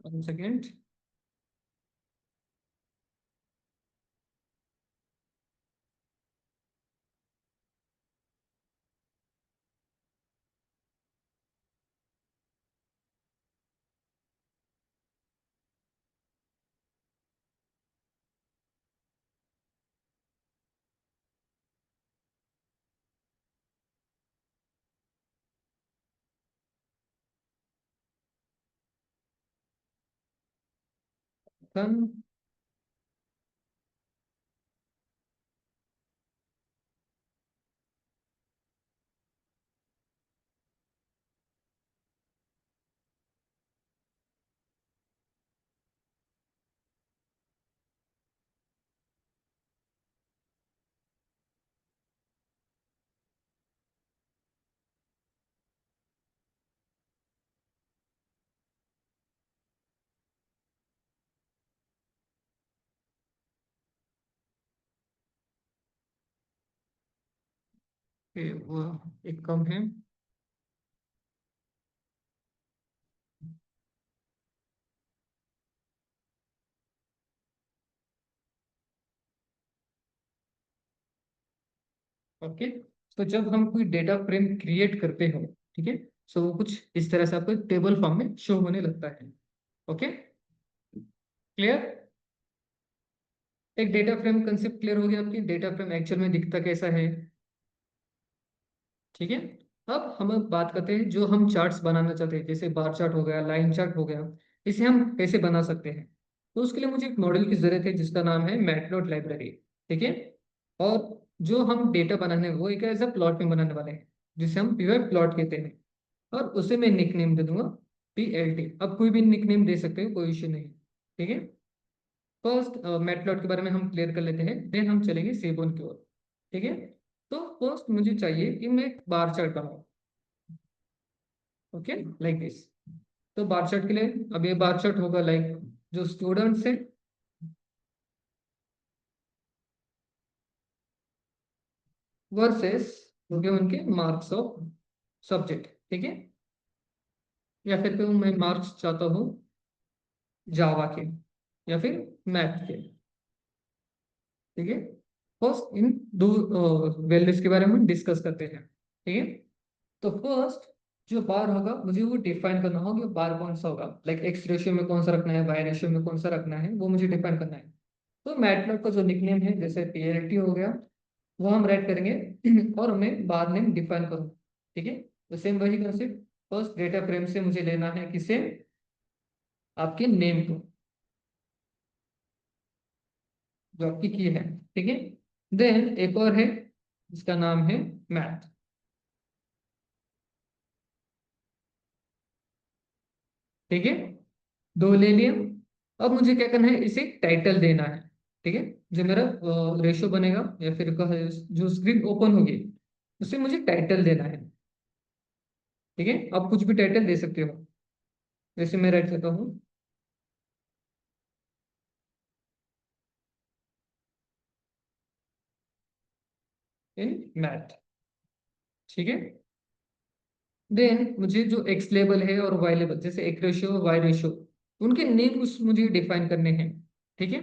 S1: 1 सेकेंड। वो एक कम है। ओके। तो जब हम कोई डेटा फ्रेम क्रिएट करते हो, ठीक है, सो वो कुछ इस तरह से आपको टेबल फॉर्म में शो होने लगता है। Okay, clear? एक डेटा फ्रेम कंसेप्ट क्लियर हो गया आपकी, डेटा फ्रेम एक्चुअल में दिखता कैसा है। ठीक है। अब हम बात करते हैं जो हम चार्ट्स बनाना चाहते हैं, जैसे बार चार्ट हो गया, लाइन चार्ट हो गया, इसे हम कैसे बना सकते हैं। तो उसके लिए मुझे एक मॉडल की जरूरत है जिसका नाम है मैटप्लॉट लाइब्रेरी। ठीक है। और जो हम डेटा बनाने वो एक ऐसा प्लॉट में बनाने वाले हैं जिसे हम पीवाई प्लॉट कहते हैं। और उसे मैं निक नेम दे दूंगा PLT। अब कोई भी निक नेम दे सकते हो, कोई इश्यू नहीं। ठीक है। फर्स्ट मैटप्लॉट के बारे में हम क्लियर कर लेते हैं, देन हम चलेंगे सेबोन की ओर। ठीक है। तो फर्स्ट मुझे चाहिए कि मैं एक बार चार्ट बनाऊं। Okay, like this. तो बार चार्ट के लिए अब ये बार चार्ट होगा लाइक जो स्टूडेंट्स है वर्सेस हो गए उनके मार्क्स ऑफ सब्जेक्ट। ठीक है। या फिर तो मैं मार्क्स चाहता हूँ जावा के या फिर मैथ के। ठीक है। फर्स्ट इन दो वैल्यूज के बारे में डिस्कस करते हैं। ठीक है। तो फर्स्ट जो बार होगा मुझे वो डिफाइन करना होगा, बार कौन सा होगा, लाइक एक्स रेशियो में कौन सा रखना है, वाई रेशियो में कौन सा रखना है, वो मुझे डिफाइन करना है। तो मैटप्लॉट का जो निकनेम है जैसे PLT हो गया, वो हम राइट करेंगे और हमें बार नेम डिफाइन करूँ। ठीक है। तो सेम वही कंसेप्ट, फर्स्ट डेटा फ्रेम से मुझे लेना है किसे, आपके नेम को, जो आपकी की है। ठीक है। देन एक और है जिसका नाम है मैथ। ठीक है, दो ले लिए। अब मुझे क्या करना है, इसे टाइटल देना है। ठीक है। जो मेरा रेशो बनेगा या फिर जो स्क्रीन ओपन होगी उसे मुझे टाइटल देना है। ठीक है, आप कुछ भी टाइटल दे सकते हो, जैसे मैं राइट करता हूँ इन मैथ। ठीक है। देन मुझे जो एक्स लेबल है और वाई लेबल, जैसे एक रेशियो वाई रेशियो, उनके नेम कुछ मुझे डिफाइन करने हैं। ठीक है।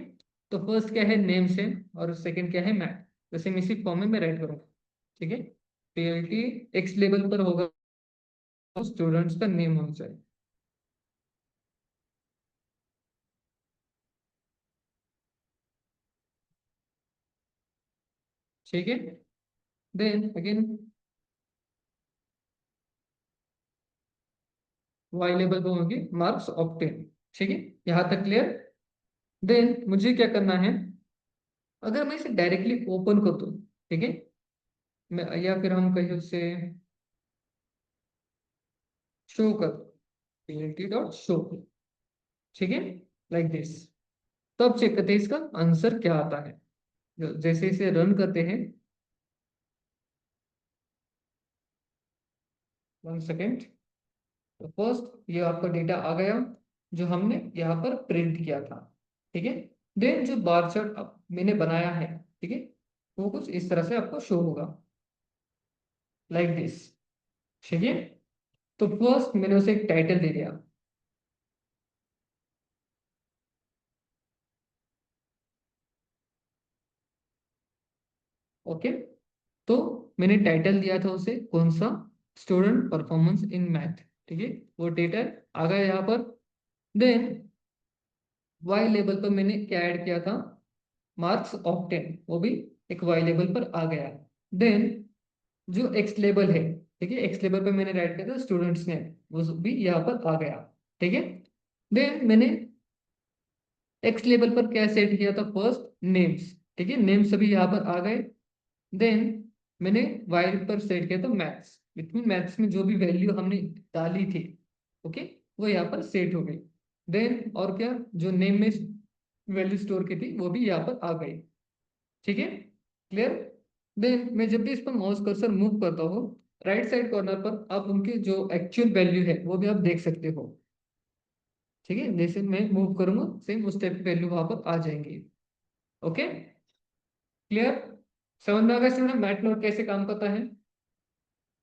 S1: तो फर्स्ट क्या है, नेम से, और सेकंड क्या है, मैथ। वैसे मैं इसी फॉर्म में मैं राइट करूँगा। ठीक है। PLT एक्स लेबल पर होगा स्टूडेंट्स का नेम होना चाहिए। ठीक है। देन अगेन वाई लेवल पे होंगे मार्क्स ऑप्टेन। ठीक है, यहाँ तक क्लियर। देन मुझे क्या करना है, अगर मैं इसे डायरेक्टली ओपन कर दूं, ठीक है, मैं या फिर हम कहीं उसे शो कर, पीएलटी डॉट शो, ठीक है, लाइक दिस। तब चेक करते हैं इसका आंसर क्या आता है। जैसे इसे रन करते हैं, 1 सेकेंड। तो फर्स्ट ये आपका डेटा आ गया जो हमने यहाँ पर प्रिंट किया था। ठीक है। देन जो बार चार्ट मैंने बनाया है, ठीक है, वो कुछ इस तरह से आपको शो होगा, लाइक दिस। ठीक है। तो फर्स्ट मैंने उसे एक टाइटल दे दिया। ओके। तो मैंने टाइटल दिया था उसे कौन सा, स्टूडेंट परफॉर्मेंस इन मैथ। ठीक है, वो टाइटल आ गया यहाँ पर। देन वाई लेवल पर मैंने क्या ऐड किया था, मार्क्स ऑफ 10, वो भी एक वाई लेवल पर आ गया। देन जो एक्स लेवल है, ठीक है, एक्स लेवल पे मैंने राइट किया था स्टूडेंट्स ने, वो भी यहाँ पर आ गया। ठीक है। देन मैंने एक्स लेवल पर क्या सेट किया था, फर्स्ट नेम्स। ठीक है, नेम्स अभी यहाँ पर आ गए। देन मैंने वाई पर सेट किया था मैथ्स, इतनी मैथ्स में जो भी वैल्यू हमने डाली थी, ओके, वो यहाँ पर सेट हो गई। देन और क्या, जो नेम में वैल्यू स्टोर की थी वो भी यहाँ पर आ गई। ठीक है, क्लियर। देन मैं जब भी इस पर माउस कर्सर मूव करता हूँ, राइट साइड कॉर्नर पर आप उनकी जो एक्चुअल वैल्यू है वो भी आप देख सकते हो। ठीक है, जैसे मैं मूव करूंगा सेम उस टाइप की वैल्यू वहां पर आ जाएंगी। Okay, clear. समझ में आ गया स्टूडेंट मैट नोट कैसे काम करता है।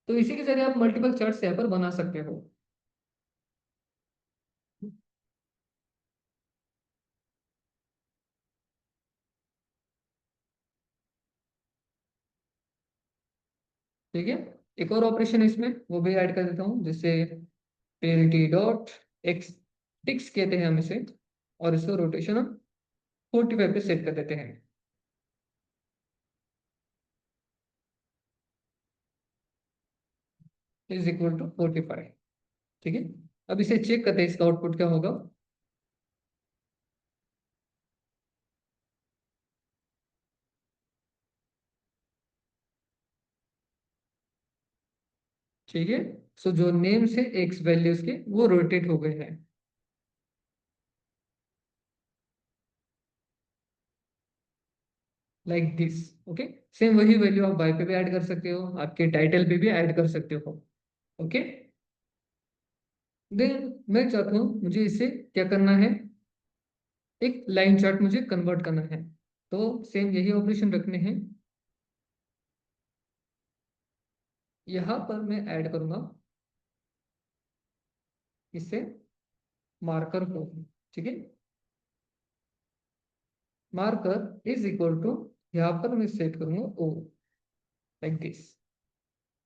S1: तो इसी के जरिए आप मल्टीपल चार्ट्स यहाँ पर बना सकते हो। ठीक है, एक और ऑपरेशन इसमें वो भी ऐड कर देता हूँ, जैसे पेरिटी डॉट एक्स, टिक्स कहते हैं हम इसे, और इसको रोटेशन हम 45 पे सेट कर देते हैं, इज इक्वल टू 45। ठीक है, अब इसे चेक करते हैं इसका आउटपुट क्या होगा। ठीक है, सो जो नेम से एक्स वैल्यूज के वो रोटेट हो गए हैं, लाइक दिस। ओके, सेम वही वैल्यू आप बाय पे भी ऐड कर सकते हो, आपके टाइटल पे भी ऐड कर सकते हो। ओके। देन मैं चाहता हूँ मुझे इसे क्या करना है, एक लाइन चार्ट मुझे कन्वर्ट करना है। तो सेम यही ऑपरेशन रखने हैं, यहाँ पर मैं ऐड करूंगा इसे मार्कर को। ठीक है, मार्कर इज इक्वल टू, यहाँ पर मैं सेट करूंगा ओ, लाइक दिस।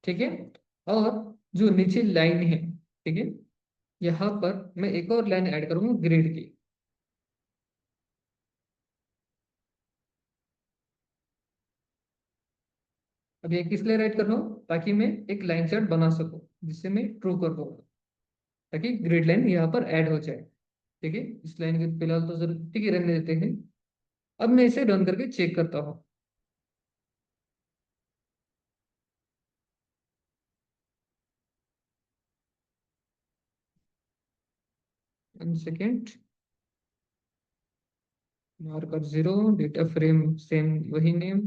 S1: ठीक है, और जो नीचे लाइन है, ठीक है, यहाँ पर मैं एक और लाइन ऐड करूंगा ग्रेड की। अब ये किस लिए राइट कर रहा हूँ, ताकि मैं एक लाइन चार्ट बना सकूं जिससे मैं ट्रू कर दूंगा, ताकि ग्रेड लाइन यहाँ पर ऐड हो जाए। ठीक है, इस लाइन के फिलहाल तो जरूर ठीक ही रहने देते हैं। अब मैं इसे रन करके चेक करता हूँ। 1 second. Marker 0, data frame same वही name,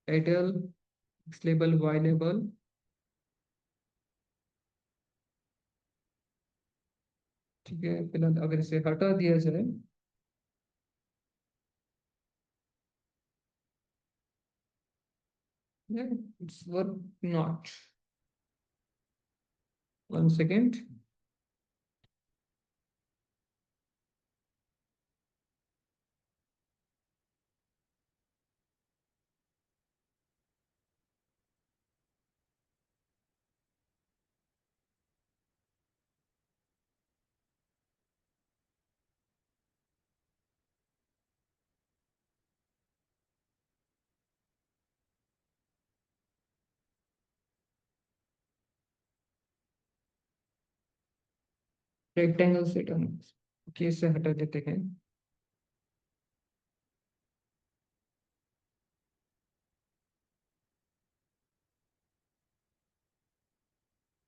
S1: title, X label, Y label. ठीक है, फिलहाल अगर इसे हटा दिया जाए, it's work not. 1 second. Rectangle set हम ओके इसे हटा देते हैं।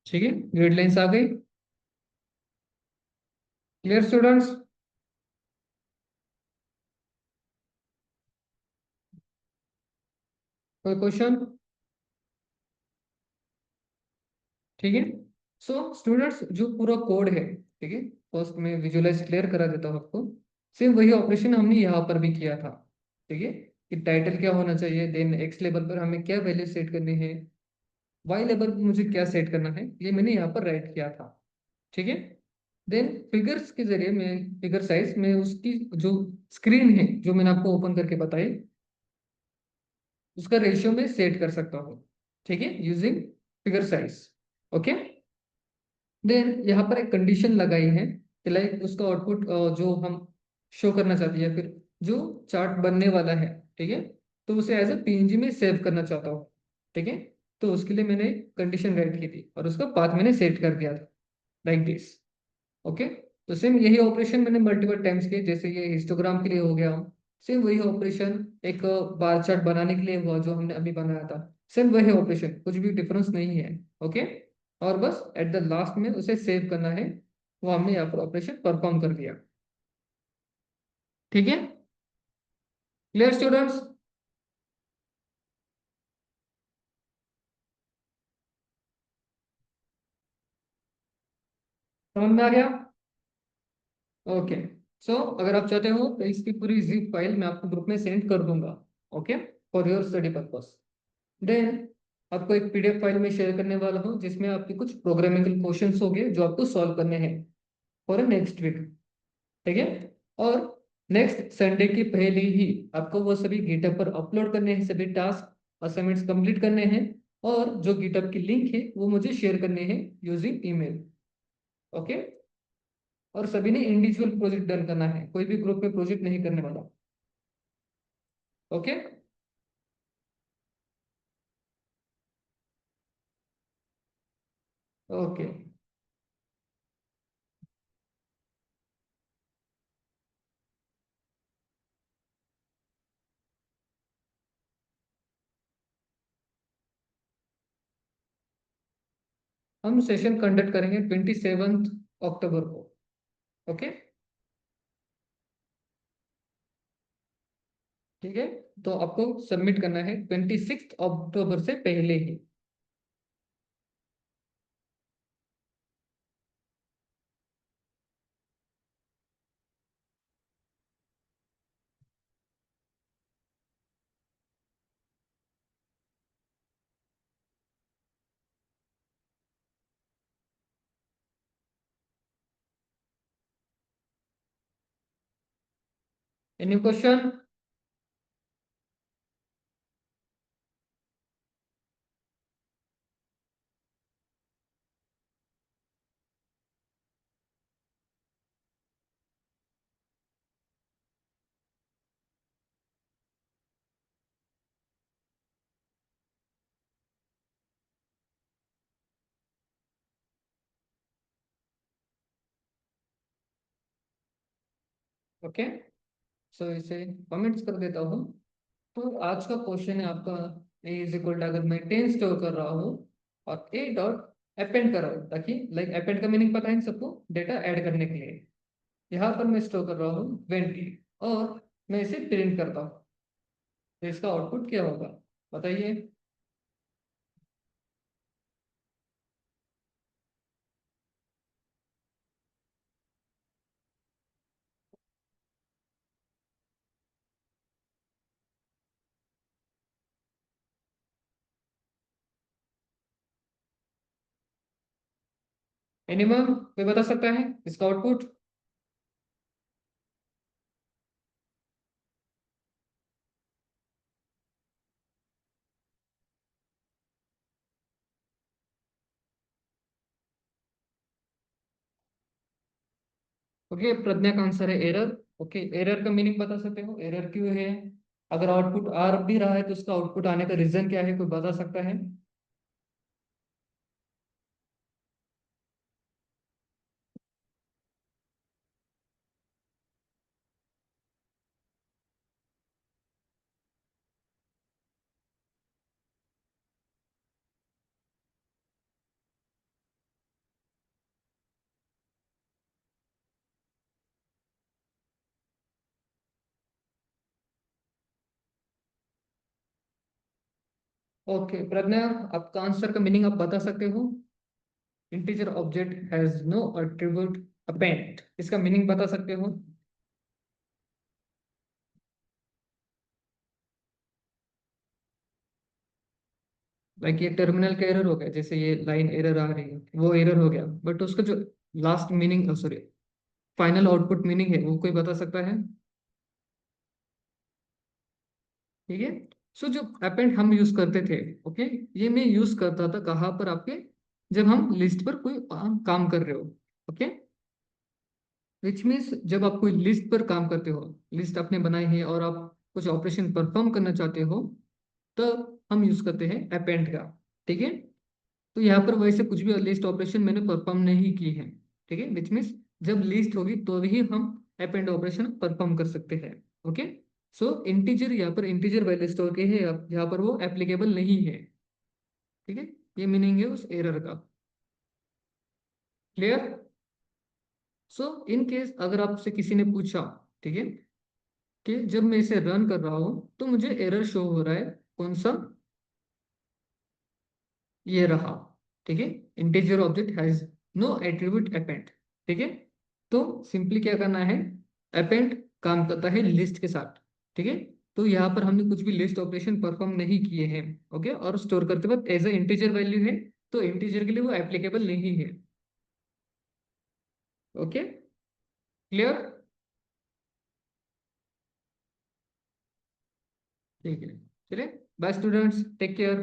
S1: ठीक है, ग्रिड लाइंस आ गई। Clear students? कोई क्वेश्चन? ठीक है। सो स्टूडेंट्स जो पूरा कोड है, ठीक है, फर्स्ट में विजुअलाइज क्लियर करा देता हूँ आपको। सेम वही ऑपरेशन हमने यहाँ पर भी किया था। ठीक है, कि टाइटल क्या होना चाहिए, देन एक्स लेवल पर हमें क्या वैल्यू सेट करनी है, वाई लेवल पर मुझे क्या सेट करना है, ये मैंने यहाँ पर राइट किया था। ठीक है। देन फिगर्स के जरिए मैं फिगर साइज में उसकी जो स्क्रीन है जो मैंने आपको ओपन करके बताई, उसका रेशियो में सेट कर सकता हूँ। ठीक है, using figure size. Okay. Then यहाँ पर एक कंडीशन लगाई है कि लाइक उसका आउटपुट जो हम शो करना चाहते हैं या फिर जो चार्ट बनने वाला है, ठीक है, तो उसे एज ए पीएनजी में सेव करना चाहता हूँ। ठीक है, तो उसके लिए मैंने कंडीशन राइट की थी और उसका पाथ मैंने सेट कर दिया था लाइक दिस। ओके। तो सेम यही ऑपरेशन मैंने मल्टीपल टाइम्स किए, जैसे ये हिस्टोग्राम के लिए हो गया। सेम वही ऑपरेशन एक बार चार्ट बनाने के लिए हुआ जो हमने अभी बनाया था। सेम वही ऑपरेशन, कुछ भी डिफरेंस नहीं है। ओके। और बस एट द लास्ट में उसे सेव करना है, वो हमने यहाँ पर ऑपरेशन परफॉर्म कर दिया। ठीक है। Clear students? समझ में आ गया? ओके। सो अगर आप चाहते हो तो इसकी पूरी जिप फाइल मैं आपको ग्रुप में सेंड कर दूंगा। Okay, for your study purpose. Then आपको एक पीडीएफ फाइल में शेयर करने वाला हूँ जिसमें आपके कुछ प्रोग्रामिंग क्वेश्चंस होंगे जो आपको सॉल्व करने हैं फॉर नेक्स्ट वीक। ठीक है। और नेक्स्ट संडे की पहले ही आपको वो सभी गिटहब पर अपलोड करने हैं, सभी टास्क असाइनमेंट्स कंप्लीट करने हैं। और जो गिटहब की लिंक है वो मुझे शेयर करने हैं यूजिंग ईमेल। ओके। और सभी ने इंडिविजुअल प्रोजेक्ट डन करना है, कोई भी ग्रुप में प्रोजेक्ट नहीं करने वाला। ओके। ओके। हम सेशन कंडक्ट करेंगे 27 अक्टूबर को। ओके। ठीक है, तो आपको सबमिट करना है 26 अक्टूबर से पहले ही। Any question? ओके। सो इसे कमेंट्स कर देता हूँ। तो आज का क्वेश्चन है आपका, ए इज इक्वल टू, अगर मैं 10 स्टोर कर रहा हूँ और ए डॉट अपेंड कर रहा हूँ, ताकि लाइक अपेंड का मीनिंग पता है इन सबको, डेटा ऐड करने के लिए। यहाँ पर मैं स्टोर कर रहा हूँ 20 और मैं इसे प्रिंट करता हूँ, तो इसका आउटपुट क्या होगा बताइए। मिनिमम कोई बता सकता है इसका आउटपुट? ओके, प्रज्ञा का आंसर है एरर। ओके, एरर का मीनिंग बता सकते हो, एरर क्यों है? अगर आउटपुट आ भी रहा है तो उसका आउटपुट आने का रीजन क्या है, कोई बता सकता है? ओके प्रज्ञा, आपका आंसर का मीनिंग आप बता सकते हो? Integer object has no attribute append, इसका मीनिंग बता सकते हो? लाइक ये टर्मिनल का एरर हो गया, जैसे ये लाइन एरर आ रही है वो एरर हो गया, बट उसका जो last meaning, sorry, final output meaning है वो कोई बता सकता है? ठीक है। सो जो अपेंड हम यूज करते थे, ओके, ये मैं यूज करता था कहाँ पर आपके, जब हम लिस्ट पर कोई काम कर रहे हो, ओके, विच मीन्स जब आप कोई लिस्ट पर काम करते हो, लिस्ट आपने बनाई है और आप कुछ ऑपरेशन परफॉर्म करना चाहते हो, तब हम यूज करते हैं अपेंड का। ठीक है। तो यहाँ पर वैसे कुछ भी लिस्ट ऑपरेशन मैंने परफॉर्म नहीं की है। ठीक है, विच मीन्स जब लिस्ट होगी तो ही हम अपेंड ऑपरेशन परफॉर्म कर सकते हैं। ओके। सो इंटीजर, यहाँ पर इंटीजर वैल्यू स्टोर की है, यहाँ पर वो एप्लीकेबल नहीं है। ठीक है, ये मीनिंग है उस एरर का। क्लियर? सो इन केस अगर आपसे किसी ने पूछा, ठीक है, कि जब मैं इसे रन कर रहा हूँ तो मुझे एरर शो हो रहा है, कौन सा? ये रहा। ठीक है, integer object has no attribute append. ठीक है, तो सिंपली क्या करना है, अपेंड काम करता है लिस्ट के साथ। ठीक है, तो यहाँ पर हमने कुछ भी लिस्ट ऑपरेशन परफॉर्म नहीं किए हैं। ओके, और स्टोर करते वक्त एज ए इंटीजर वैल्यू है, तो इंटीजर के लिए वो एप्लीकेबल नहीं है। Okay, clear? ठीक है, चलिए, बाय स्टूडेंट्स, टेक केयर।